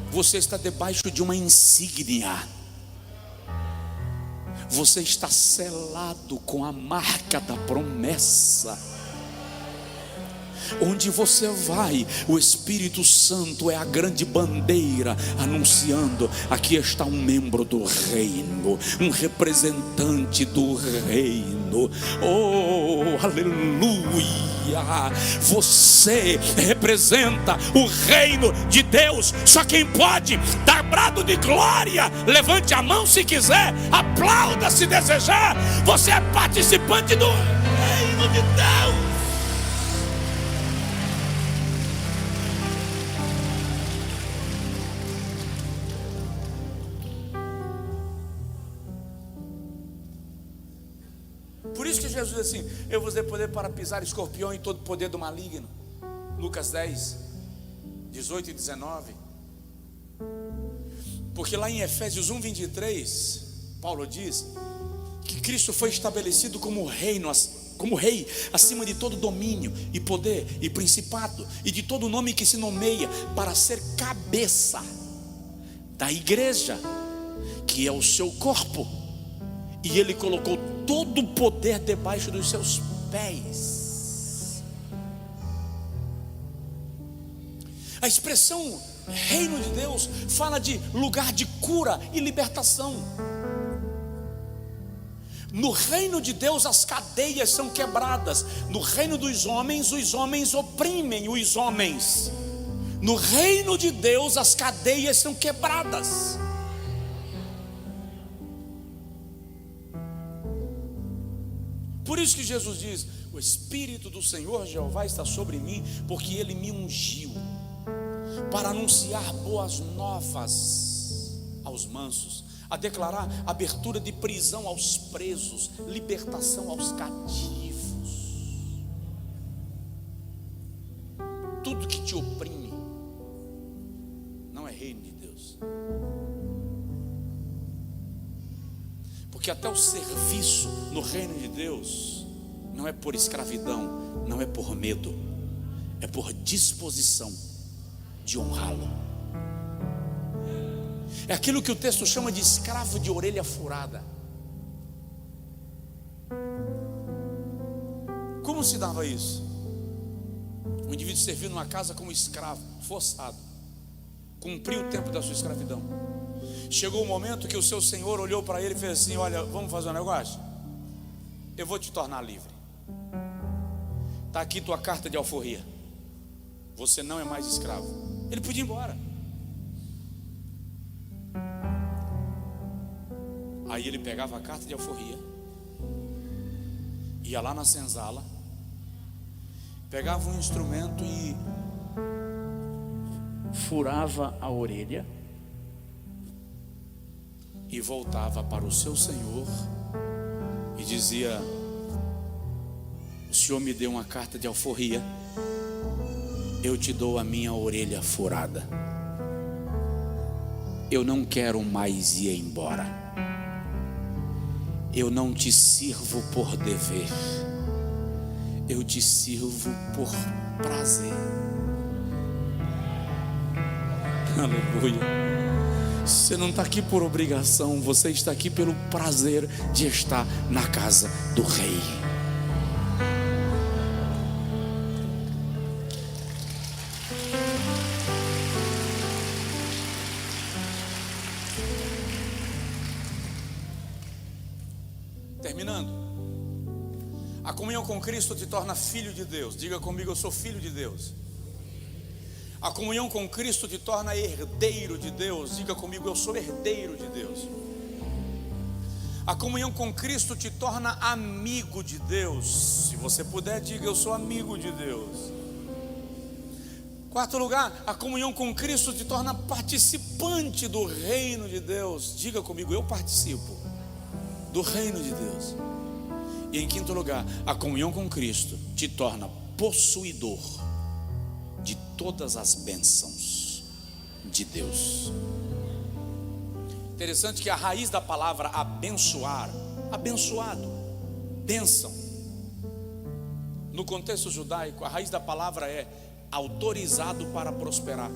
Speaker 1: você está debaixo de uma insígnia, você está selado com a marca da promessa. Onde você vai, o Espírito Santo é a grande bandeira, anunciando: aqui está um membro do reino, um representante do reino. Oh, aleluia! Você representa o reino de Deus. Só quem pode dar brado de glória, levante a mão se quiser, aplauda se desejar. Você é participante do reino de Deus. Por isso que Jesus diz assim: eu vos dei poder para pisar escorpião e todo poder do maligno. Lucas 10, 18 e 19. Porque lá em Efésios 1, 23, Paulo diz que Cristo foi estabelecido como reino como rei, acima de todo domínio e poder e principado e de todo nome que se nomeia, para ser cabeça da igreja, que é o seu corpo, e ele colocou todo o poder debaixo dos seus pés. A expressão reino de Deus fala de lugar de cura e libertação. No reino de Deus as cadeias são quebradas. No reino dos homens, os homens oprimem os homens. No reino de Deus as cadeias são quebradas. Por isso que Jesus diz: o Espírito do Senhor Jeová está sobre mim, porque Ele me ungiu para anunciar boas novas aos mansos, a declarar abertura de prisão aos presos, libertação aos cativos. Tudo que te oprime não é reino de Deus, porque até o serviço no reino de Deus não é por escravidão, não é por medo, é por disposição de honrá-lo. É aquilo que o texto chama de escravo de orelha furada. Como se dava isso? O indivíduo serviu numa casa como escravo, forçado, cumpriu o tempo da sua escravidão. Chegou o momento que o seu senhor olhou para ele e fez assim: olha, vamos fazer um negócio? Eu vou te tornar livre. Está aqui tua carta de alforria. Você não é mais escravo. Ele podia ir embora. Aí ele pegava a carta de alforria, ia lá na senzala, pegava um instrumento e furava a orelha e voltava para o seu senhor e dizia: o senhor me deu uma carta de alforria, eu te dou a minha orelha furada. Eu não quero mais ir embora. Eu não te sirvo por dever, eu te sirvo por prazer. Aleluia. Você não está aqui por obrigação, você está aqui pelo prazer de estar na casa do rei. Terminando, a comunhão com Cristo te torna filho de Deus. Diga comigo: eu sou filho de Deus. A comunhão com Cristo te torna herdeiro de Deus. Diga comigo: eu sou herdeiro de Deus. A comunhão com Cristo te torna amigo de Deus. Se você puder, diga: eu sou amigo de Deus. Quarto lugar, a comunhão com Cristo te torna participante do reino de Deus. Diga comigo: eu participo do reino de Deus. E em quinto lugar, a comunhão com Cristo te torna possuidor de todas as bênçãos de Deus. Interessante que a raiz da palavra abençoar, abençoado, bênção, no contexto judaico, a raiz da palavra é autorizado para prosperar.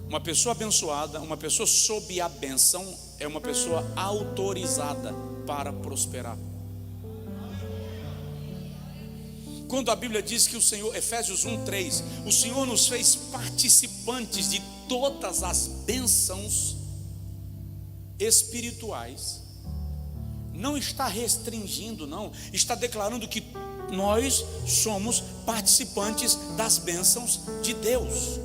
Speaker 1: Uma pessoa abençoada, uma pessoa sob a bênção, é uma pessoa autorizada para prosperar. Quando a Bíblia diz que o Senhor, Efésios 1:3, o Senhor nos fez participantes de todas as bênçãos espirituais, não está restringindo, não, está declarando que nós somos participantes das bênçãos de Deus.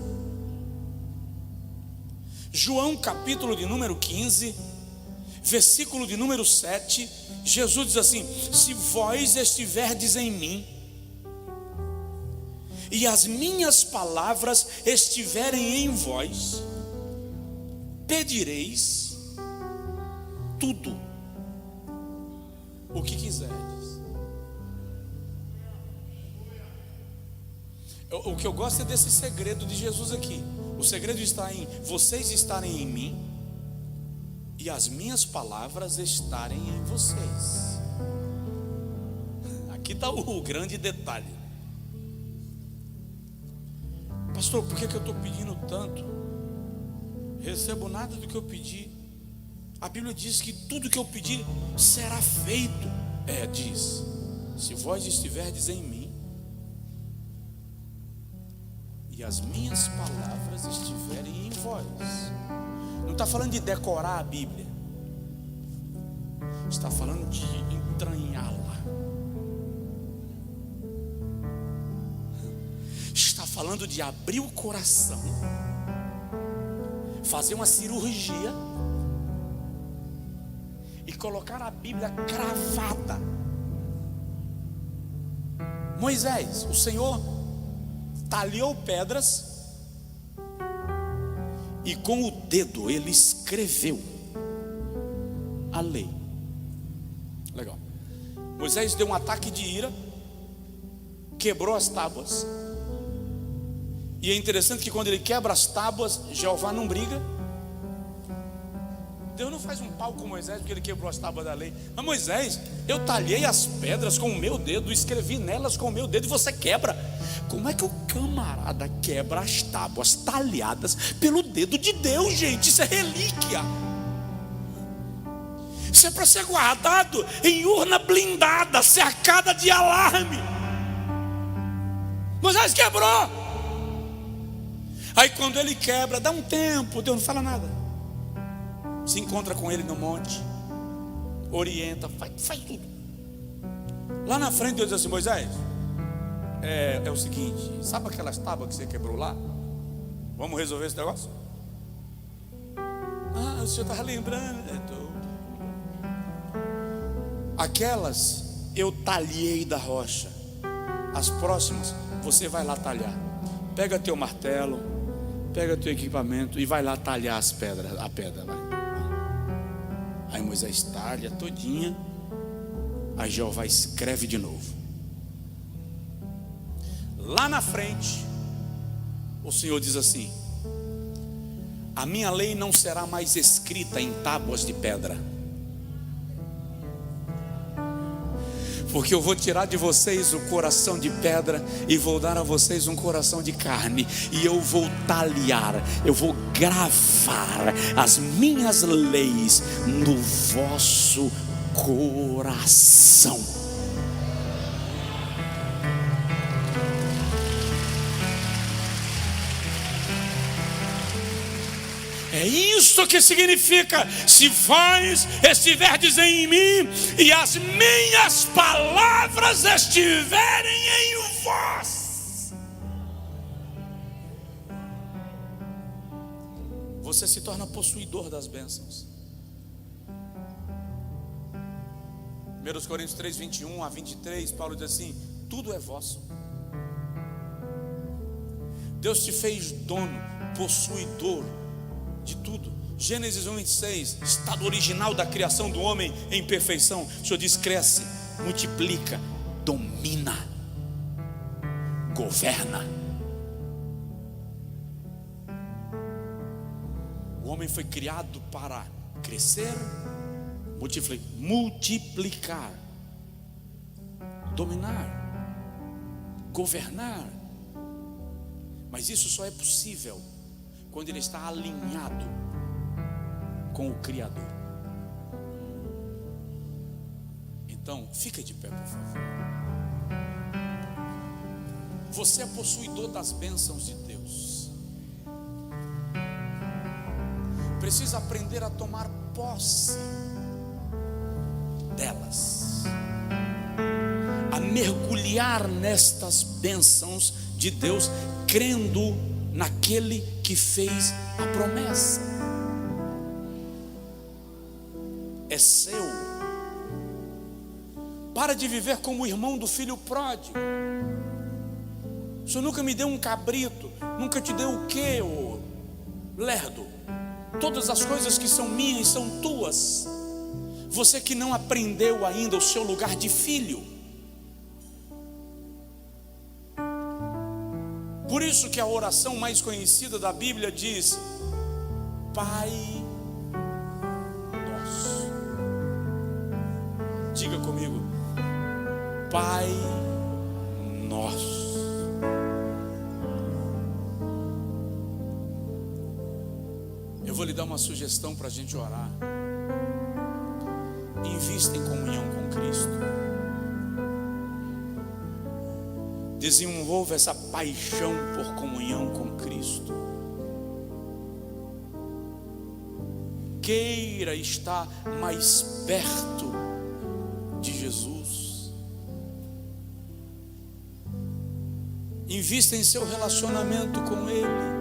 Speaker 1: João capítulo de número 15, versículo de número 7, Jesus diz assim: se vós estiverdes em mim e as minhas palavras estiverem em vós, pedireis tudo o que quiserdes. O que eu gosto é desse segredo de Jesus aqui. O segredo está em vocês estarem em mim e as minhas palavras estarem em vocês. Aqui está o grande detalhe. Pastor, por que eu estou pedindo tanto? Recebo nada do que eu pedi. A Bíblia diz que tudo que eu pedi será feito. Diz: se vós estiverdes em mim e as minhas palavras estiverem em vós. Não está falando de decorar a Bíblia, está falando de entranhá-la. Está falando de abrir o coração, fazer uma cirurgia e colocar a Bíblia cravada. Moisés, o Senhor talhou pedras e com o dedo ele escreveu a lei. Legal. Moisés deu um ataque de ira, quebrou as tábuas. E é interessante que quando ele quebra as tábuas, Jeová não briga. Deus não faz um pau com Moisés porque ele quebrou as tábuas da lei. Mas Moisés, eu talhei as pedras com o meu dedo, escrevi nelas com o meu dedo e você quebra. Como é que o camarada quebra as tábuas talhadas pelo dedo de Deus, gente? Isso é relíquia. Isso é para ser guardado em urna blindada, cercada de alarme. Moisés quebrou. Aí quando ele quebra, dá um tempo, Deus não fala nada. Se encontra com ele no monte, orienta, faz tudo. Lá na frente Deus diz assim: Moisés, é o seguinte, sabe aquelas tábuas que você quebrou lá? Vamos resolver esse negócio? O senhor estava lembrando. Aquelas eu talhei da rocha, as próximas você vai lá talhar. Pega teu martelo, pega teu equipamento e vai lá talhar as pedras, a pedra, vai. Aí Moisés talha todinha. Aí Jeová escreve de novo. Lá na frente o Senhor diz assim: a minha lei não será mais escrita em tábuas de pedra, porque eu vou tirar de vocês o coração de pedra e vou dar a vocês um coração de carne. E eu vou talhar, eu vou gravar as minhas leis no vosso coração. É isso que significa: se vós estiverdes em mim e as minhas palavras estiverem em vós, você se torna possuidor das bênçãos. 1 Coríntios 3, 21 a 23, Paulo diz assim: tudo é vosso. Deus te fez dono, possuidor de tudo. Gênesis 1:26, estado original da criação do homem em perfeição. O Senhor diz: cresce, multiplica, domina, governa. O homem foi criado para crescer, multiplicar, dominar, governar. Mas isso só é possível quando ele está alinhado com o Criador. Então, fica de pé, por favor. Você é possuidor das bênçãos de Deus. Precisa aprender a tomar posse delas, a mergulhar nestas bênçãos de Deus, crendo naquele que fez a promessa. É seu. Para de viver como o irmão do filho pródigo. O Senhor nunca me deu um cabrito, nunca te deu o quê, ô lerdo? Todas as coisas que são minhas são tuas. Você que não aprendeu ainda o seu lugar de filho. Por isso que a oração mais conhecida da Bíblia diz: Pai Nosso. Diga comigo: Pai Nosso. Eu vou lhe dar uma sugestão para a gente orar. Invista em comunhão com Cristo. Desenvolva essa paixão por comunhão com Cristo. Queira estar mais perto de Jesus. Invista em seu relacionamento com Ele.